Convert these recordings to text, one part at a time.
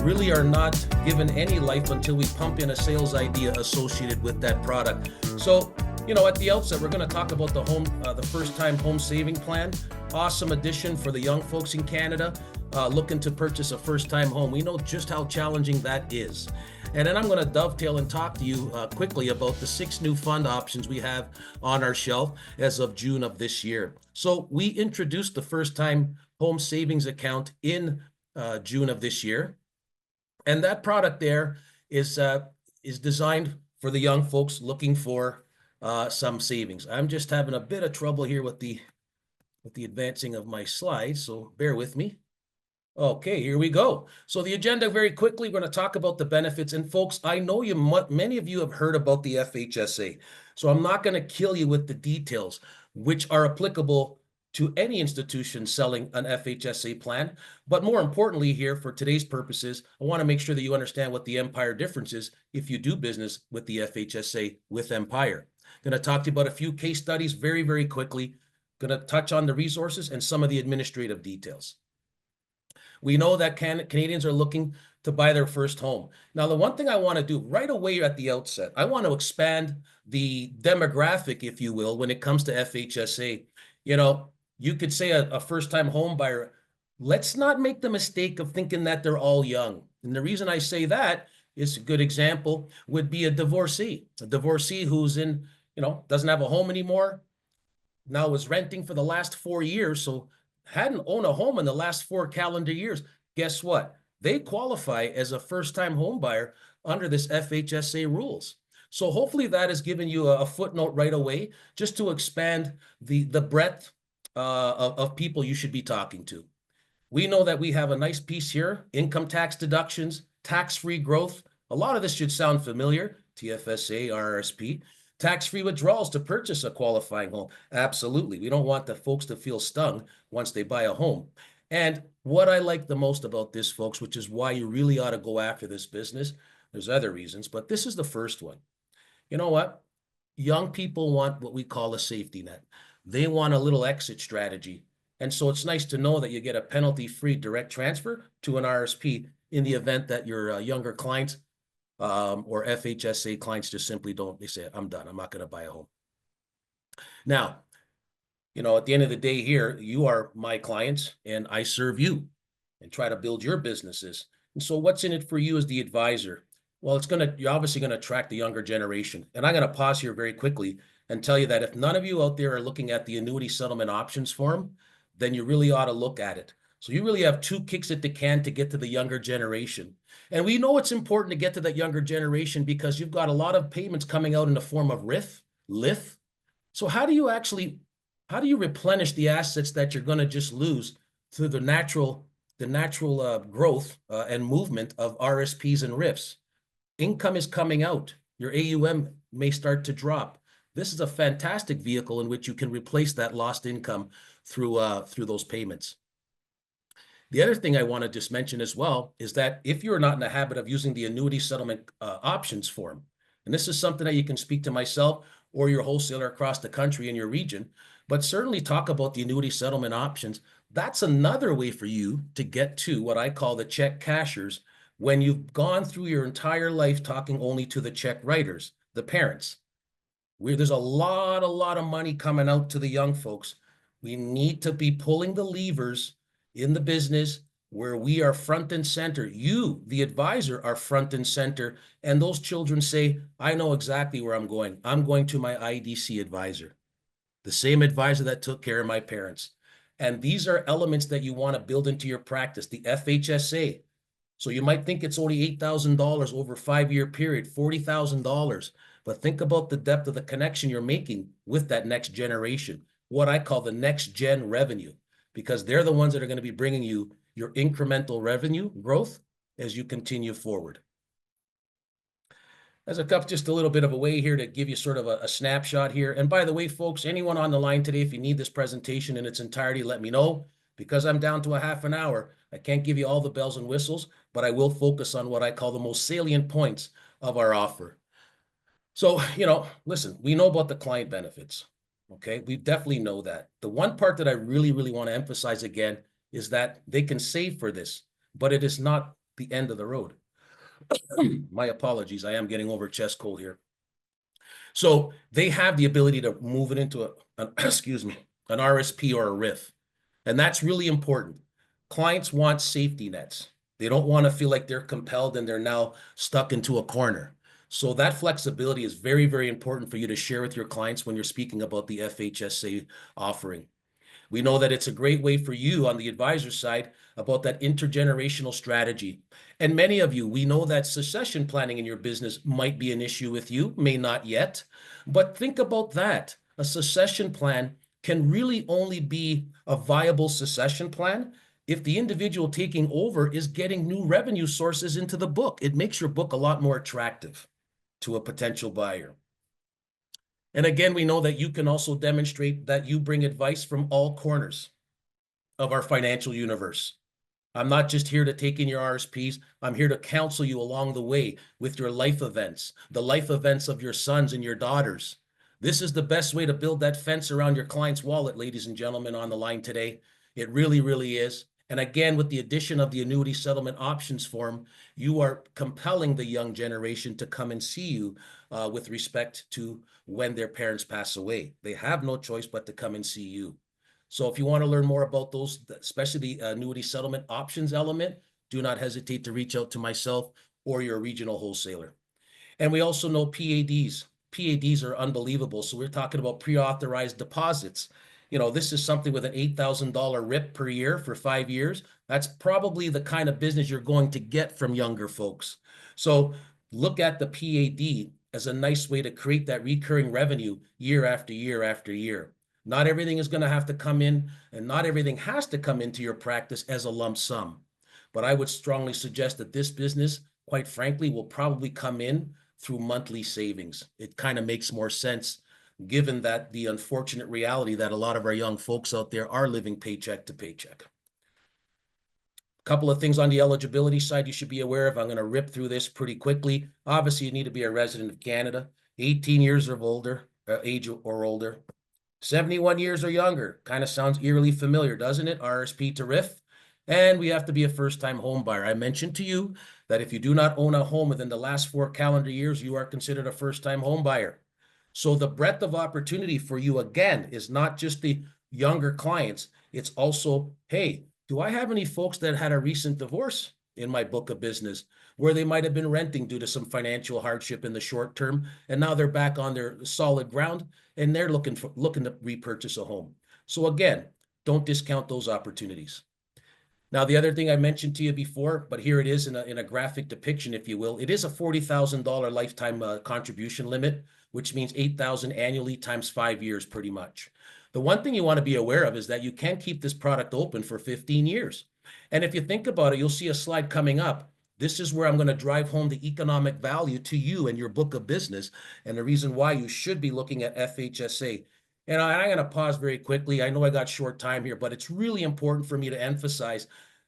really are not given any life until we pump in a sales idea associated with that product. So, at the outset, we're going to talk about the first-time home saving plan. Awesome addition for the young folks in Canada looking to purchase a first-time home. We know just how challenging that is. And then I'm going to dovetail and talk to you quickly about the 6 new fund options we have on our shelf as of June of this year. So we introduced the first-time home savings account in June of this year. And that product there is designed for the young folks looking for some savings. I'm just having a bit of trouble here with the advancing of my slides, so bear with me. Okay, here we go. So the agenda, very quickly, we're going to talk about the benefits. And folks, I know many of you have heard about the FHSA, so I'm not going to kill you with the details, which are applicable to any institution selling an FHSA plan. But more importantly here, for today's purposes, I want to make sure that you understand what the Empire difference is if you do business with the FHSA with Empire. I'm going to talk to you about a few case studies very, very quickly. I'm going to touch on the resources and some of the administrative details. We know that Canadians are looking to buy their first home. Now, the one thing I want to do right away at the outset, I want to expand the demographic, if you will, when it comes to FHSA. You could say a first-time home buyer, let's not make the mistake of thinking that they're all young. And the reason I say that is a good example would be a divorcee who's doesn't have a home anymore, now is renting for the last 4 years, so hadn't owned a home in the last 4 calendar years. Guess what? They qualify as a first-time home buyer under this FHSA rules. So hopefully that has given you a footnote right away, just to expand the breadth of people you should be talking to. We know that we have a nice piece here, income tax deductions, tax-free growth. A lot of this should sound familiar, TFSA, RRSP. Tax-free withdrawals to purchase a qualifying home. Absolutely. We don't want the folks to feel stung once they buy a home. And what I like the most about this, folks, which is why you really ought to go after this business, there's other reasons, but this is the first one. You know what? Young people want what we call a safety net. They want a little exit strategy. And so it's nice to know that you get a penalty-free direct transfer to an RSP in the event that your younger clients or FHSA clients just simply they say, I'm done. I'm not going to buy a home. Now, at the end of the day here, you are my clients and I serve you and try to build your businesses. And so what's in it for you as the advisor? Well, you're obviously going to attract the younger generation. And I'm going to pause here very quickly and tell you that if none of you out there are looking at the annuity settlement options form, then you really ought to look at it. So you really have 2 kicks at the can to get to the younger generation. And we know it's important to get to that younger generation because you've got a lot of payments coming out in the form of LIF. So how do you replenish the assets that you're going to just lose through the natural growth and movement of RSPs and RIFs? Income is coming out. Your AUM may start to drop. This is a fantastic vehicle in which you can replace that lost income through those payments. The other thing I want to just mention as well is that if you're not in the habit of using the annuity settlement options form, and this is something that you can speak to myself or your wholesaler across the country in your region, but certainly talk about the annuity settlement options. That's another way for you to get to what I call the check cashers when you've gone through your entire life talking only to the check writers, the parents. There's a lot of money coming out to the young folks. We need to be pulling the levers in the business where we are front and center. You, the advisor, are front and center. And those children say, I know exactly where I'm going. I'm going to my IDC advisor, the same advisor that took care of my parents. And these are elements that you want to build into your practice, the FHSA. So you might think it's only $8,000 over a 5-year period, $40,000. But think about the depth of the connection you're making with that next generation, what I call the next gen revenue, because they're the ones that are going to be bringing you your incremental revenue growth as you continue forward. As just a little bit of a way here to give you sort of a snapshot here. And by the way, folks, anyone on the line today, if you need this presentation in its entirety, let me know. Because I'm down to a half an hour, I can't give you all the bells and whistles, but I will focus on what I call the most salient points of our offer. So, listen, we know about the client benefits. Okay, we definitely know that. The one part that I really want to emphasize again is that they can save for this, but it is not the end of the road. My apologies. I am getting over chest cold here. So they have the ability to move it into excuse me, an RSP or a RIF. And that's really important. Clients want safety nets. They don't want to feel like they're compelled and they're now stuck into a corner. So that flexibility is very, very important for you to share with your clients when you're speaking about the FHSA offering. We know that it's a great way for you on the advisor side about that intergenerational strategy. And many of you, we know that succession planning in your business might be an issue with you, may not yet, but think about that. A succession plan can really only be a viable succession plan if the individual taking over is getting new revenue sources into the book. It makes your book a lot more attractive to a potential buyer. And again, we know that you can also demonstrate that you bring advice from all corners of our financial universe. I'm not just here to take in your RSPs. I'm here to counsel you along the way with your life events, the life events of your sons and your daughters. This is the best way to build that fence around your client's wallet, ladies and gentlemen, on the line today. It really, really is. And again, with the addition of the annuity settlement options form, you are compelling the young generation to come and see you with respect to when their parents pass away. They have no choice but to come and see you. So if you want to learn more about those, especially the annuity settlement options element, do not hesitate to reach out to myself or your regional wholesaler. And we also know PADs. PADs are unbelievable. So we're talking about pre-authorized deposits. You know, this is something with an $8,000 RIP per year for 5 years. That's probably the kind of business you're going to get from younger folks. So look at the PAD as a nice way to create that recurring revenue year after year after year. Not everything is going to have to come in, and not everything has to come into your practice as a lump sum. But I would strongly suggest that this business, quite frankly, will probably come in through monthly savings. It kind of makes more sense given that the unfortunate reality that a lot of our young folks out there are living paycheck to paycheck. A couple of things on the eligibility side you should be aware of. I'm going to rip through this pretty quickly. Obviously, you need to be a resident of Canada, 18 years or older, age or older. 71 years or younger. Kind of sounds eerily familiar, doesn't it? RSP to RIF. And we have to be a first-time home buyer. I mentioned to you that if you do not own a home within the last 4 calendar years, you are considered a first-time home buyer. So the breadth of opportunity for you, again, is not just the younger clients. It's also, hey, do I have any folks that had a recent divorce in my book of business where they might have been renting due to some financial hardship in the short term, and now they're back on their solid ground and they're looking to repurchase a home. So again, don't discount those opportunities. Now, the other thing I mentioned to you before, but here it is in a graphic depiction, if you will, it is a $40,000 lifetime contribution limit, which means $8,000 annually times 5 years, pretty much. The one thing you want to be aware of is that you can keep this product open for 15 years. And if you think about it, you'll see a slide coming up. This is where I'm going to drive home the economic value to you and your book of business, and the reason why you should be looking at FHSA. And I'm going to pause very quickly. I know I got short time here, but it's really important for me to emphasize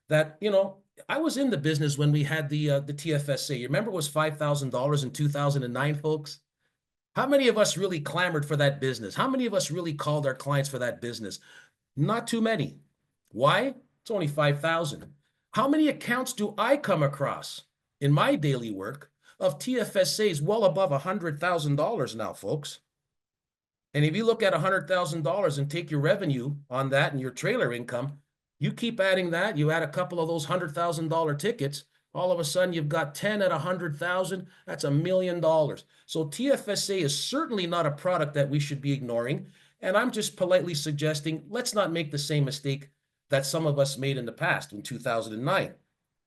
that, you know, I was in the business when we had the TFSA. You remember it was $5,000 in 2009, folks? How many of us really clamored for that business? How many of us really called our clients for that business? Not too many. Why? It's only 5,000. How many accounts do I come across in my daily work of TFSAs well above $100,000 now, folks? And if you look at $100,000 and take your revenue on that and your trailer income, you keep adding that, you add a couple of those $100,000 tickets, all of a sudden you've got 10 at 100,000, that's $1 million. So TFSA is certainly not a product that we should be ignoring. And I'm just politely suggesting, let's not make the same mistake that some of us made in the past in 2009.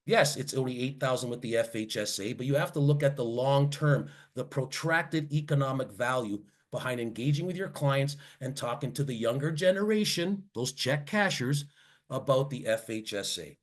Yes, it's only 8,000 with the FHSA, but you have to look at the long term, the protracted economic value behind engaging with your clients and talking to the younger generation, those check cashers, about the FHSA.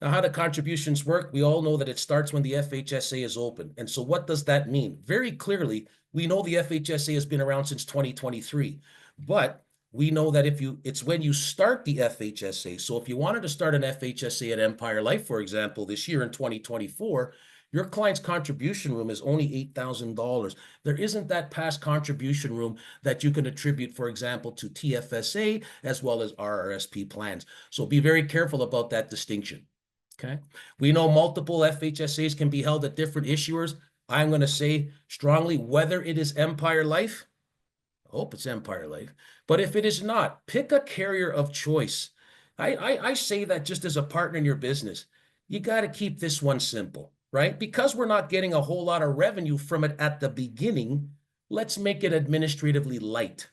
Now, how do contributions work? We all know that it starts when the FHSA is open. And so what does that mean? Very clearly, we know the FHSA has been around since 2023, but we know that it's when you start the FHSA. So if you wanted to start an FHSA at Empire Life, for example, this year in 2024, your client's contribution room is only $8,000. There isn't that past contribution room that you can attribute, for example, to TFSA as well as RRSP plans. So be very careful about that distinction. Okay. We know multiple FHSAs can be held at different issuers. I'm going to say strongly, whether it is Empire Life, I hope it's Empire Life, but if it is not, pick a carrier of choice. I say that just as a partner in your business, you got to keep this one simple, right? Because we're not getting a whole lot of revenue from it at the beginning, let's make it administratively light.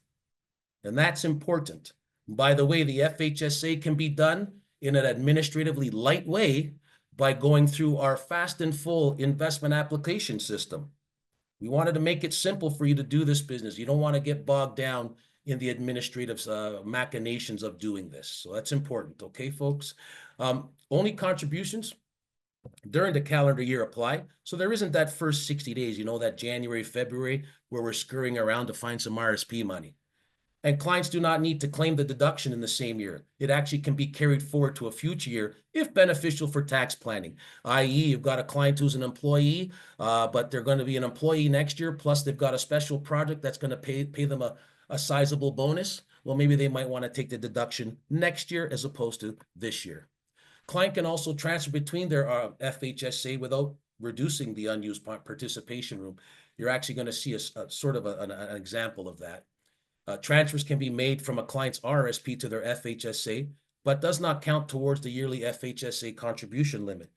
And that's important. By the way, the FHSA can be done in an administratively light way by going through our fast and full investment application system. We wanted to make it simple for you to do this business. You don't want to get bogged down in the administrative machinations of doing this. So that's important. Okay, folks? Only contributions during the calendar year apply. So there isn't that first 60 days, that January, February, where we're scurrying around to find some RSP money. And clients do not need to claim the deduction in the same year. It actually can be carried forward to a future year if beneficial for tax planning, i.e. you've got a client who's an employee, but they're going to be an employee next year, plus they've got a special project that's going to pay them a sizable bonus. Well, maybe they might want to take the deduction next year as opposed to this year. Client can also transfer between their FHSA without reducing the unused participation room. You're actually going to see a sort of an example of that. Transfers can be made from a client's RSP to their FHSA, but does not count towards the yearly FHSA contribution limit.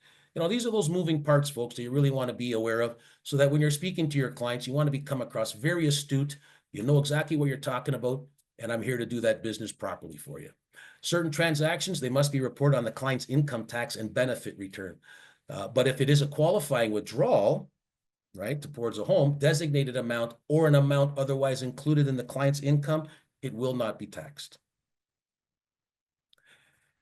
These are those moving parts, folks, that you really want to be aware of, so that when you're speaking to your clients, you want to come across very astute. You know exactly what you're talking about, and I'm here to do that business properly for you. Certain transactions, they must be reported on the client's income tax and benefit return. But if it is a qualifying withdrawal, right, towards a home, designated amount, or an amount otherwise included in the client's income, it will not be taxed.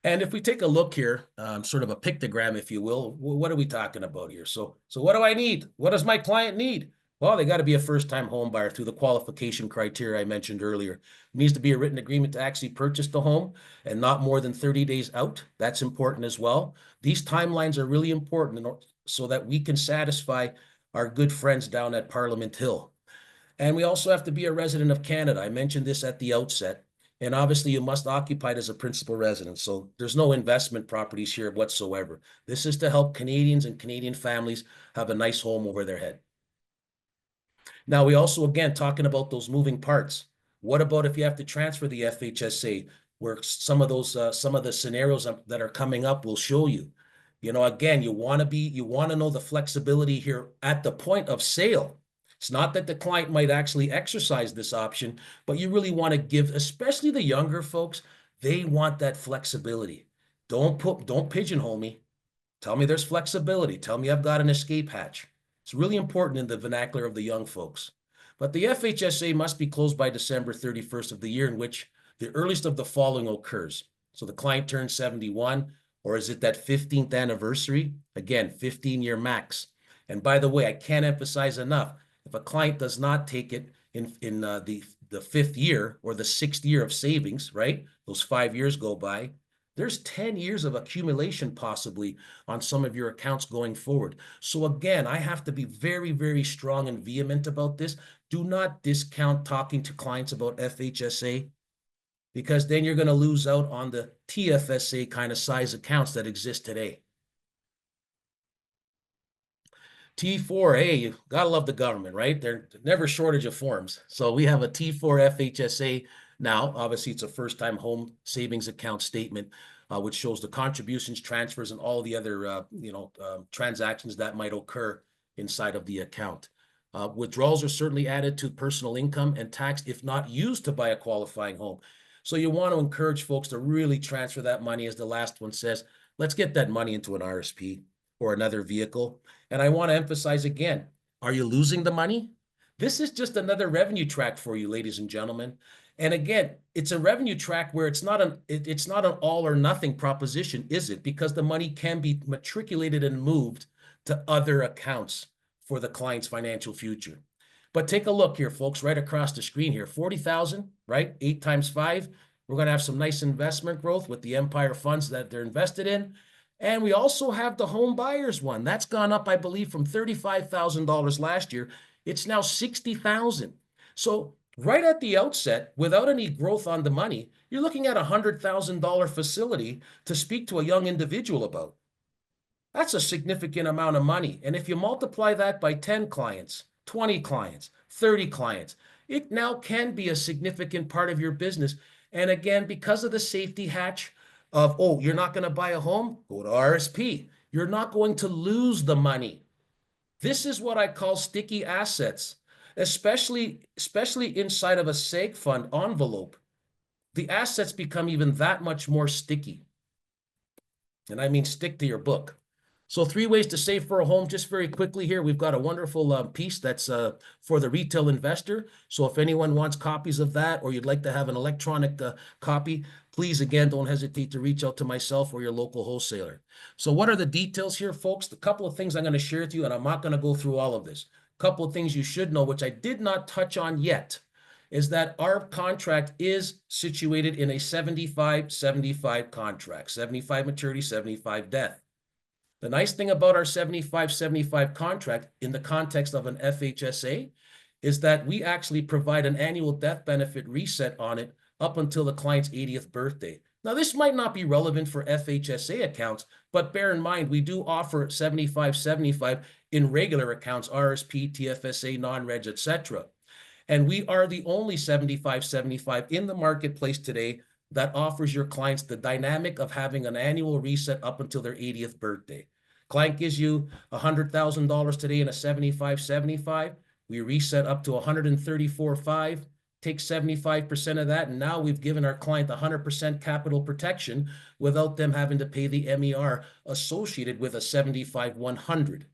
And if we take a look here, sort of a pictogram, if you will, what are we talking about here? So what do I need? What does my client need? Well, they got to be a first-time home buyer through the qualification criteria I mentioned earlier. It needs to be a written agreement to actually purchase the home and not more than 30 days out. That's important as well. These timelines are really important so that we can satisfy our good friends down at Parliament Hill. And we also have to be a resident of Canada. I mentioned this at the outset. And obviously you must occupy it as a principal residence. So there's no investment properties here whatsoever. This is to help Canadians and Canadian families have a nice home over their head. Now, we also, again, talking about those moving parts. What about if you have to transfer the FHSA, where some of the scenarios that are coming up will show you? Again, you want to know the flexibility here at the point of sale. It's not that the client might actually exercise this option, but you really want to give, especially the younger folks, they want that flexibility. Don't pigeonhole me. Tell me there's flexibility. Tell me I've got an escape hatch. It's really important in the vernacular of the young folks. But the FHSA must be closed by December 31st of the year in which the earliest of the following occurs. So the client turns 71, or is it that 15th anniversary? Again, 15-year max. And by the way, I can't emphasize enough, if a client does not take it in the fifth year or the sixth year of savings, right? Those 5 years go by. There's 10 years of accumulation possibly on some of your accounts going forward. So again, I have to be very, very strong and vehement about this. Do not discount talking to clients about FHSA, because then you're going to lose out on the TFSA kind of size accounts that exist today. T4A, you gotta love the government, right? There's never shortage of forms. So we have a T4 FHSA now. Obviously, it's a first-time home savings account statement, which shows the contributions, transfers, and all the other transactions that might occur inside of the account. Withdrawals are certainly added to personal income and taxed if not used to buy a qualifying home. So you want to encourage folks to really transfer that money, as the last one says. Let's get that money into an RSP or another vehicle. And I want to emphasize again, are you losing the money? This is just another revenue track for you, ladies and gentlemen. And again, it's a revenue track where it's not an all or nothing proposition, is it? Because the money can be matriculated and moved to other accounts for the client's financial future. But take a look here, folks, right across the screen here, 40,000, right? 8 times 5. We're going to have some nice investment growth with the Empire funds that they're invested in. And we also have the home buyers one. That's gone up, I believe, from $35,000 last year. It's now $60,000. So right at the outset, without any growth on the money, you're looking at a $100,000 facility to speak to a young individual about. That's a significant amount of money. And if you multiply that by 10 clients, 20 clients, 30 clients, it now can be a significant part of your business. And again, because of the safety hatch of, oh, you're not going to buy a home, go to RSP. You're not going to lose the money. This is what I call sticky assets, especially inside of a seg fund envelope. The assets become even that much more sticky. And I mean stick to your book. So 3 ways to save for a home, just very quickly here. We've got a wonderful piece that's for the retail investor. So if anyone wants copies of that, or you'd like to have an electronic copy, please, again, don't hesitate to reach out to myself or your local wholesaler. So what are the details here, folks? A couple of things I'm going to share with you, and I'm not going to go through all of this. A couple of things you should know, which I did not touch on yet, is that our contract is situated in a 75-75 contract, 75 maturity, 75 death. The nice thing about our 75-75 contract in the context of an FHSA is that we actually provide an annual death benefit reset on it up until the client's 80th birthday. Now, this might not be relevant for FHSA accounts, but bear in mind, we do offer 75-75 in regular accounts, RSP, TFSA, non-reg, etc. And we are the only 75-75 in the marketplace today that offers your clients the dynamic of having an annual reset up until their 80th birthday. Client gives you $100,000 today in a 75-75. We reset up to 134.5, take 75% of that, and now we've given our client 100% capital protection without them having to pay the MER associated with a 75-100.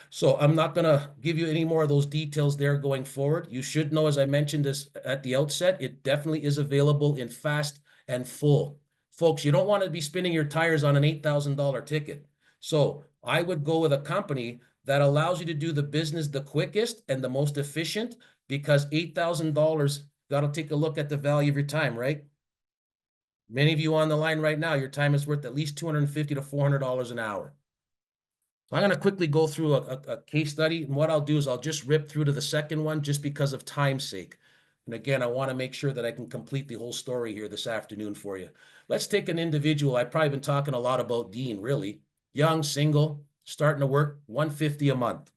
So I'm not going to give you any more of those details there going forward. You should know, as I mentioned this at the outset, it definitely is available in fast and full. Folks, you don't want to be spinning your tires on an $8,000 ticket. So I would go with a company that allows you to do the business the quickest and the most efficient, because $8,000, got to take a look at the value of your time, right? Many of you on the line right now, your time is worth at least $250 to $400 an hour. So I'm going to quickly go through a case study, and what I'll do is I'll just rip through to the second one just because of time's sake. And again, I want to make sure that I can complete the whole story here this afternoon for you. Let's take an individual. I've probably been talking a lot about Dean, really. Young, single, starting to work, $150 a month.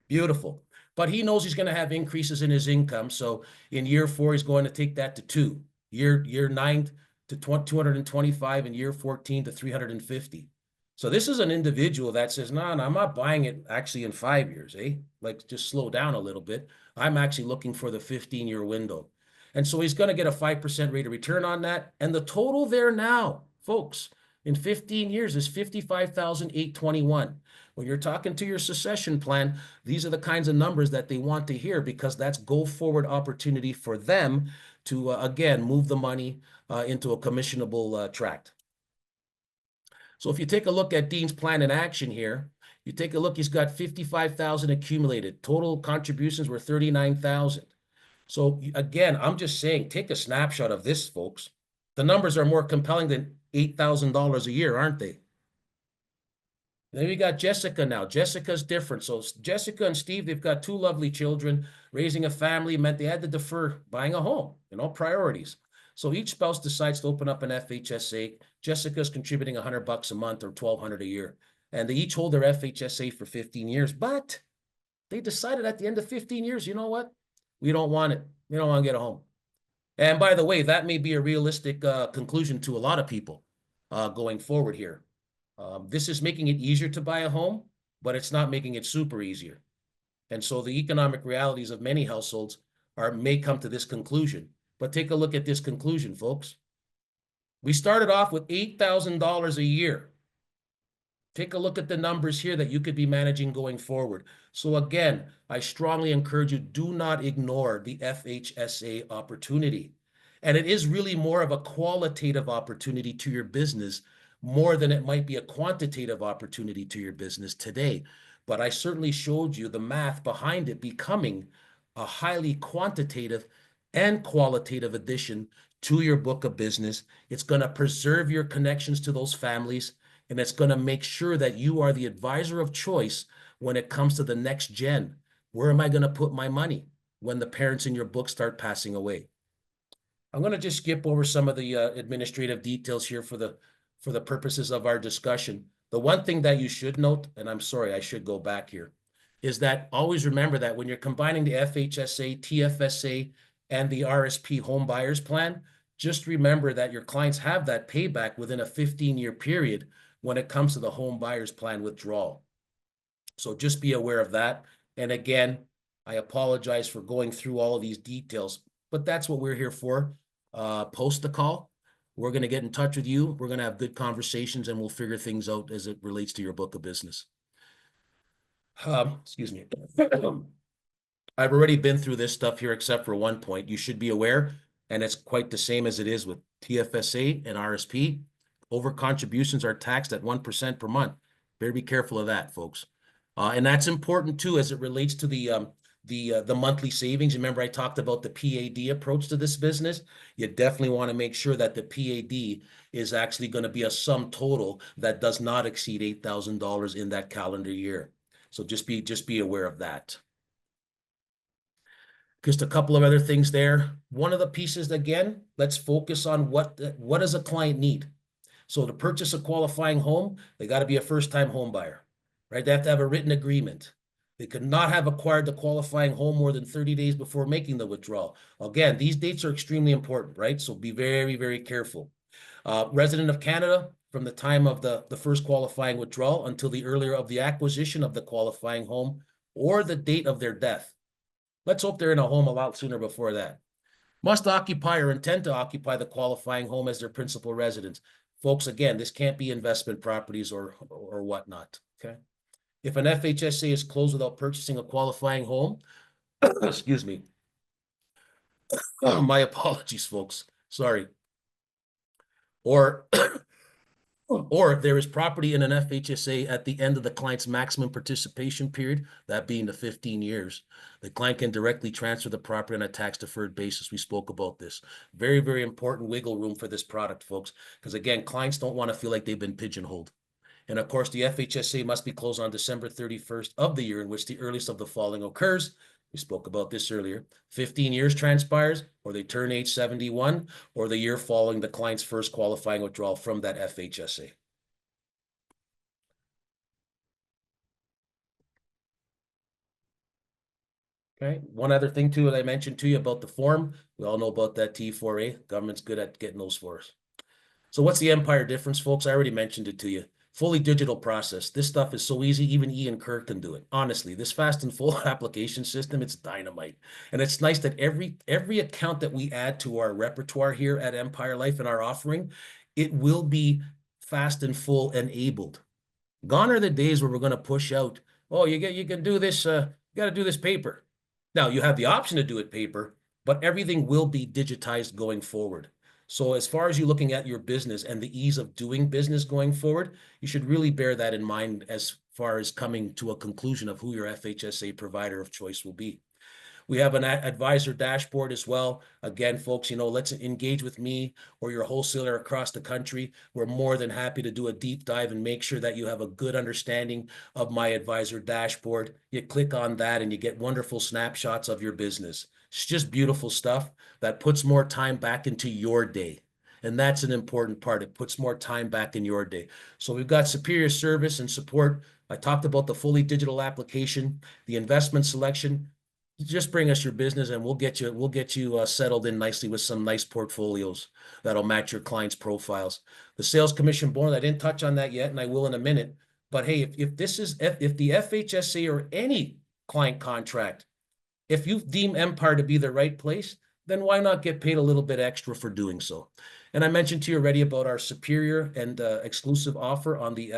Beautiful. But he knows he's going to have increases in his income. So in year 4, he's going to take that to 2. Year 9 to 225, and year 14 to 350. So this is an individual that says, no, I'm not buying it actually in 5 years, eh? Like, just slow down a little bit. I'm actually looking for the 15-year window. And so he's going to get a 5% rate of return on that. And the total there now, folks, in 15 years is $55,821. When you're talking to your succession plan, these are the kinds of numbers that they want to hear, because that's go forward opportunity for them to, again, move the money into a commissionable tract. So if you take a look at Dean's plan in action here, you take a look, he's got 55,000 accumulated. Total contributions were 39,000. So again, I'm just saying, take a snapshot of this, folks. The numbers are more compelling than $8,000 a year, aren't they? Then we got Jessica now. Jessica's different. So Jessica and Steve, they've got 2 lovely children. Raising a family meant they had to defer buying a home, priorities. So each spouse decides to open up an FHSA. Jessica's contributing $100 a month, or $1,200 a year. And they each hold their FHSA for 15 years. But they decided at the end of 15 years, you know what? We don't want it. We don't want to get a home. And by the way, that may be a realistic conclusion to a lot of people going forward here. This is making it easier to buy a home, but it's not making it super easier. And so the economic realities of many households may come to this conclusion. But take a look at this conclusion, folks. We started off with $8,000 a year. Take a look at the numbers here that you could be managing going forward. So again, I strongly encourage you, do not ignore the FHSA opportunity. And it is really more of a qualitative opportunity to your business, more than it might be a quantitative opportunity to your business today. But I certainly showed you the math behind it becoming a highly quantitative and qualitative addition to your book of business. It's going to preserve your connections to those families, and it's going to make sure that you are the advisor of choice when it comes to the next gen. Where am I going to put my money when the parents in your book start passing away? I'm going to just skip over some of the administrative details here for the purposes of our discussion. The one thing that you should note, and I'm sorry, I should go back here, is that always remember that when you're combining the FHSA, TFSA, and the RSP home buyers plan, just remember that your clients have that payback within a 15-year period when it comes to the home buyers plan withdrawal. So just be aware of that. And again, I apologize for going through all of these details, but that's what we're here for. Post the call. We're going to get in touch with you. We're going to have good conversations and we'll figure things out as it relates to your book of business. Excuse me. I've already been through this stuff here, except for one point. You should be aware, and it's quite the same as it is with TFSA and RSP. Over contributions are taxed at 1% per month. Better be careful of that, folks. And that's important too, as it relates to the monthly savings. Remember, I talked about the PAD approach to this business. You definitely want to make sure that the PAD is actually going to be a sum total that does not exceed $8,000 in that calendar year. So just be aware of that. Just a couple of other things there. One of the pieces, again, let's focus on what does a client need. So to purchase a qualifying home, they got to be a first-time home buyer, right? They have to have a written agreement. They could not have acquired the qualifying home more than 30 days before making the withdrawal. Again, these dates are extremely important, right? So be very, very careful. Resident of Canada from the time of the first qualifying withdrawal until the earlier of the acquisition of the qualifying home or the date of their death. Let's hope they're in a home a lot sooner before that. Must occupy or intend to occupy the qualifying home as their principal residence. Folks, again, this can't be investment properties or whatnot, okay? If an FHSA is closed without purchasing a qualifying home, excuse me. Oh, my apologies, folks. Sorry. Or there is property in an FHSA at the end of the client's maximum participation period, that being the 15 years. The client can directly transfer the property on a tax-deferred basis. We spoke about this. Very, very important wiggle room for this product, folks, because again, clients don't want to feel like they've been pigeonholed. And of course, the FHSA must be closed on December 31st of the year in which the earliest of the following occurs. We spoke about this earlier. 15 years transpires, or they turn age 71, or the year following the client's first qualifying withdrawal from that FHSA. Okay, one other thing too that I mentioned to you about the form. We all know about that T4A. Government's good at getting those for us. So what's the Empire difference, folks? I already mentioned it to you. Fully digital process. This stuff is so easy, even Ian Kerr can do it. Honestly, this fast and full application system, it's dynamite. And it's nice that every account that we add to our repertoire here at Empire Life and our offering, it will be fast and full enabled. Gone are the days where we're going to push out, oh, you can do this, you got to do this paper. Now, you have the option to do it paper, but everything will be digitized going forward. So as far as you looking at your business and the ease of doing business going forward, you should really bear that in mind as far as coming to a conclusion of who your FHSA provider of choice will be. We have an advisor dashboard as well. Again, folks, let's engage with me or your wholesaler across the country. We're more than happy to do a deep dive and make sure that you have a good understanding of my advisor dashboard. You click on that and you get wonderful snapshots of your business. It's just beautiful stuff that puts more time back into your day. And that's an important part. It puts more time back in your day. So we've got superior service and support. I talked about the fully digital application, the investment selection. Just bring us your business and we'll get you settled in nicely with some nice portfolios that'll match your clients' profiles. The sales commission bonus, I didn't touch on that yet, and I will in a minute. But hey, if the FHSA or any client contract, if you deem Empire to be the right place, then why not get paid a little bit extra for doing so? And I mentioned to you already about our superior and exclusive offer on the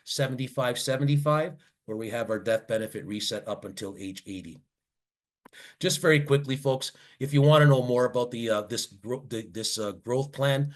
75/75, where we have our death benefit reset up until age 80. Just very quickly, folks, if you want to know more about this growth plan,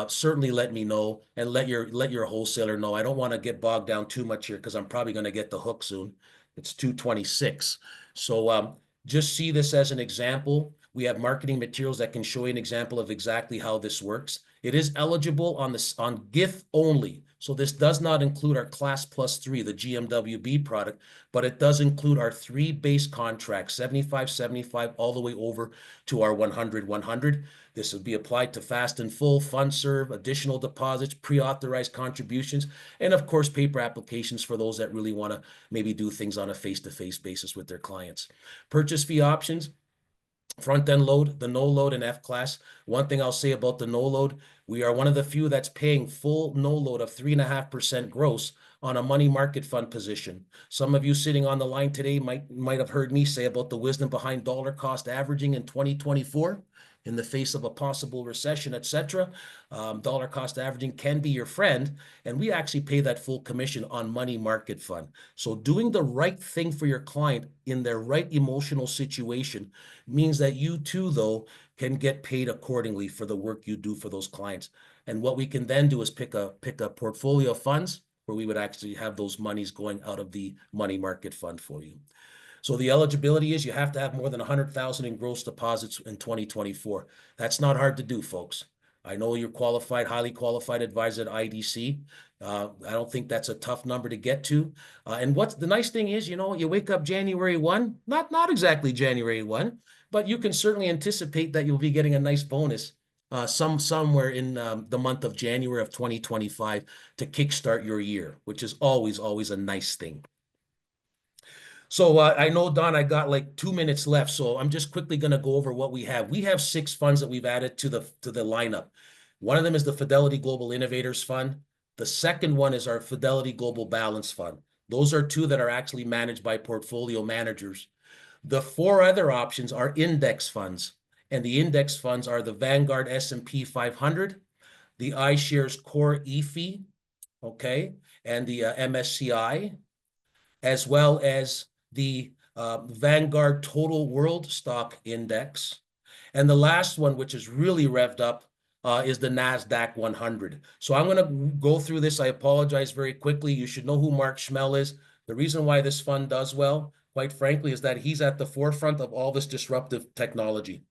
certainly let me know and let your wholesaler know. I don't want to get bogged down too much here because I'm probably going to get the hook soon. It's 2:26. So just see this as an example. We have marketing materials that can show you an example of exactly how this works. It is eligible on GIF only So this does not include our Class Plus 3, the GMWB product, but it does include our 3 base contracts, 75, 75, all the way over to our 100, 100. This would be applied to fast and full, fund serve, additional deposits, pre-authorized contributions, and of course, paper applications for those that really want to maybe do things on a face-to-face basis with their clients. Purchase fee options, front-end load, the no load, and F-class. One thing I'll say about the no load, we are one of the few that's paying full no load of 3.5% gross on a money market fund position. Some of you sitting on the line today might have heard me say about the wisdom behind dollar cost averaging in 2024 in the face of a possible recession, etc. Dollar cost averaging can be your friend, and we actually pay that full commission on money market fund. So doing the right thing for your client in their right emotional situation means that you too, though, can get paid accordingly for the work you do for those clients. And what we can then do is pick a portfolio of funds where we would actually have those monies going out of the money market fund for you. So the eligibility is you have to have more than 100,000 in gross deposits in 2024. That's not hard to do, folks. I know you're qualified, highly qualified advisor at IDC. I don't think that's a tough number to get to. And what's the nice thing is, you wake up January 1, not exactly January 1, but you can certainly anticipate that you'll be getting a nice bonus somewhere in the month of January of 2025 to kickstart your year, which is always a nice thing. So I know, Don, I got like 2 minutes left, so I'm just quickly going to go over what we have. We have 6 funds that we've added to the lineup. One of them is the Fidelity Global Innovators Fund. The second one is our Fidelity Global Balance Fund. Those are 2 that are actually managed by portfolio managers. The 4 other options are index funds, and the index funds are the Vanguard S&P 500, the iShares Core EFI, okay, and the MSCI, as well as the Vanguard Total World Stock Index. And the last one, which is really revved up, is the NASDAQ 100. So I'm going to go through this. I apologize very quickly. You should know who Mark Schmell is. The reason why this fund does well, quite frankly, is that he's at the forefront of all this disruptive technology.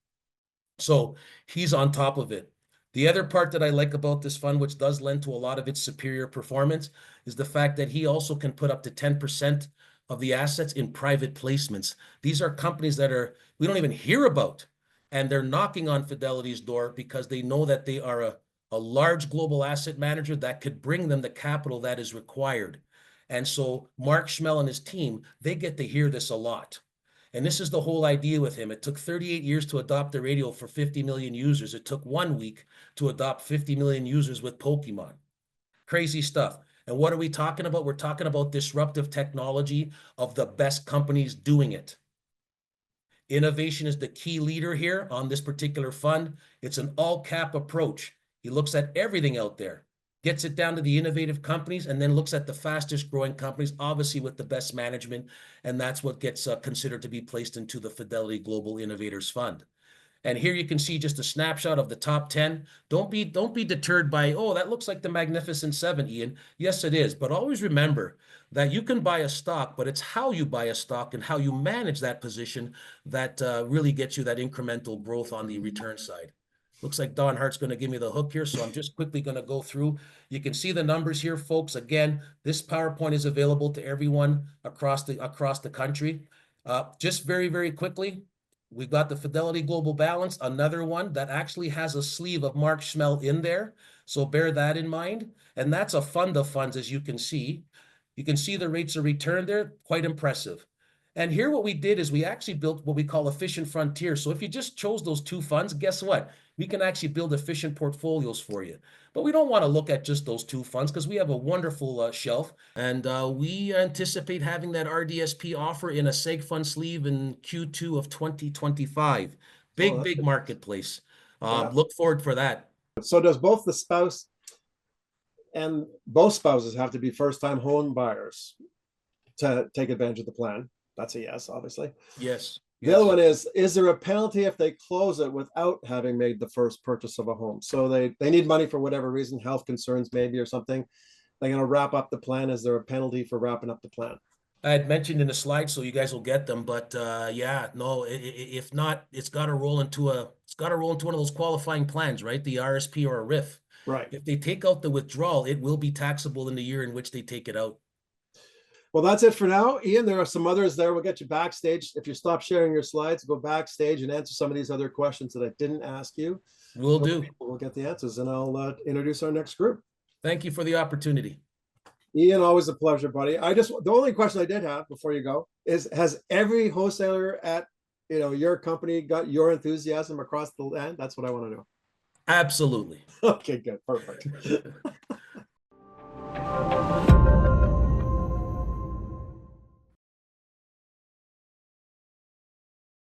So he's on top of it. The other part that I like about this fund, which does lend to a lot of its superior performance, is the fact that he also can put up to 10% of the assets in private placements. These are companies that we don't even hear about, and they're knocking on Fidelity's door because they know that they are a large global asset manager that could bring them the capital that is required. And so Mark Schmell and his team, they get to hear this a lot. And this is the whole idea with him. It took 38 years to adopt the radio for 50 million users. It took 1 week to adopt 50 million users with Pokemon. Crazy stuff. And what are we talking about? We're talking about disruptive technology of the best companies doing it. Innovation is the key leader here on this particular fund. It's an all-cap approach. He looks at everything out there, gets it down to the innovative companies, and then looks at the fastest growing companies, obviously with the best management. And that's what gets considered to be placed into the Fidelity Global Innovators Fund. And here you can see just a snapshot of the top 10. Don't be deterred by, oh, that looks like the Magnificent Seven, Ian. Yes, it is. But always remember that you can buy a stock, but it's how you buy a stock and how you manage that position that really gets you that incremental growth on the return side. Looks like Don Hart's going to give me the hook here, so I'm just quickly going to go through. You can see the numbers here, folks. Again, this PowerPoint is available to everyone across the country. Just very, very quickly, we've got the Fidelity Global Balance, another one that actually has a sleeve of Mark Schmell in there. So bear that in mind. And that's a fund of funds, as you can see. You can see the rates of return there, quite impressive. And here what we did is we actually built what we call efficient frontier. So if you just chose those 2 funds, guess what? We can actually build efficient portfolios for you. But we don't want to look at just those 2 funds because we have a wonderful shelf. And we anticipate having that RDSP offer in a seg fund sleeve in Q2 of 2025. Big marketplace. Look forward for that. So does both the spouse and both spouses have to be first-time home buyers to take advantage of the plan? That's a yes, obviously. Yes. The other one is there a penalty if they close it without having made the first purchase of a home? So they need money for whatever reason, health concerns maybe or something. They're going to wrap up the plan. Is there a penalty for wrapping up the plan? I had mentioned in the slide, so you guys will get them. But yeah, no, if not, it's got to roll into one of those qualifying plans, right? The RSP or a RIF. Right. If they take out the withdrawal, it will be taxable in the year in which they take it out. Well, that's it for now. Ian, there are some others there. We'll get you backstage. If you stop sharing your slides, go backstage and answer some of these other questions that I didn't ask you. Will do. We'll get the answers, and I'll introduce our next group. Thank you for the opportunity. Ian, always a pleasure, buddy. The only question I did have before you go is, has every wholesaler at your company got your enthusiasm across the land? That's what I want to know. Absolutely. Okay, good. Perfect.